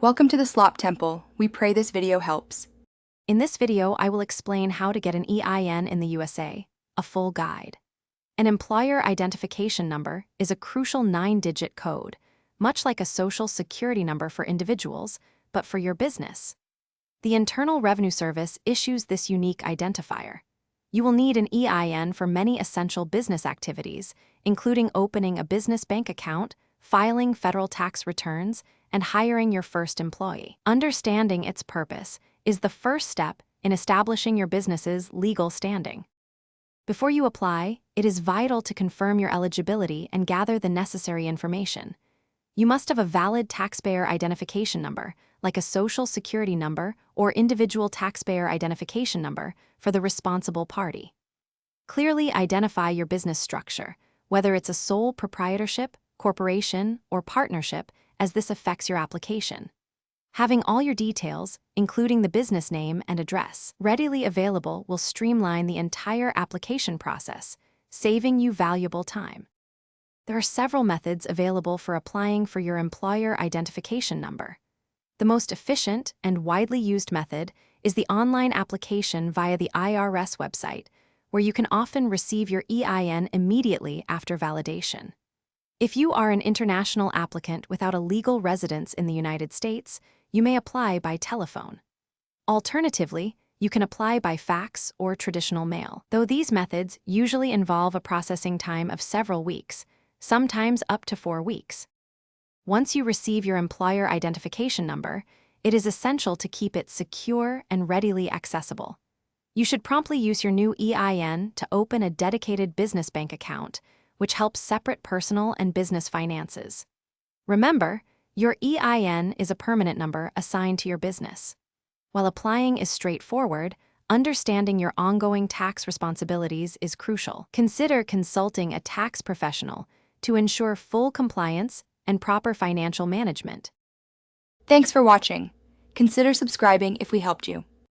Welcome to the Slop Temple. We pray this video helps. In this video, I will explain how to get an EIN in the USA, a full guide. An employer identification number is a crucial 9-digit code, much like a social security number for individuals, but for your business. The Internal Revenue Service issues this unique identifier. You will need an EIN for many essential business activities, including opening a business bank account, filing federal tax returns, and hiring your first employee. Understanding its purpose is the first step in establishing your business's legal standing. Before you apply, it is vital to confirm your eligibility and gather the necessary information. You must have a valid taxpayer identification number, like a social security number or individual taxpayer identification number for the responsible party. Clearly identify your business structure, whether it's a sole proprietorship, corporation, or partnership, as this affects your application. Having all your details, including the business name and address, readily available will streamline the entire application process, saving you valuable time. There are several methods available for applying for your employer identification number. The most efficient and widely used method is the online application via the IRS website, where you can often receive your EIN immediately after validation. If you are an international applicant without a legal residence in the United States, you may apply by telephone. Alternatively, you can apply by fax or traditional mail, though these methods usually involve a processing time of several weeks, sometimes up to 4 weeks. Once you receive your employer identification number, it is essential to keep it secure and readily accessible. You should promptly use your new EIN to open a dedicated business bank account, which helps separate personal and business finances. Remember, your EIN is a permanent number assigned to your business. While applying is straightforward, understanding your ongoing tax responsibilities is crucial. Consider consulting a tax professional to ensure full compliance and proper financial management. Thanks for watching. Consider subscribing if we helped you.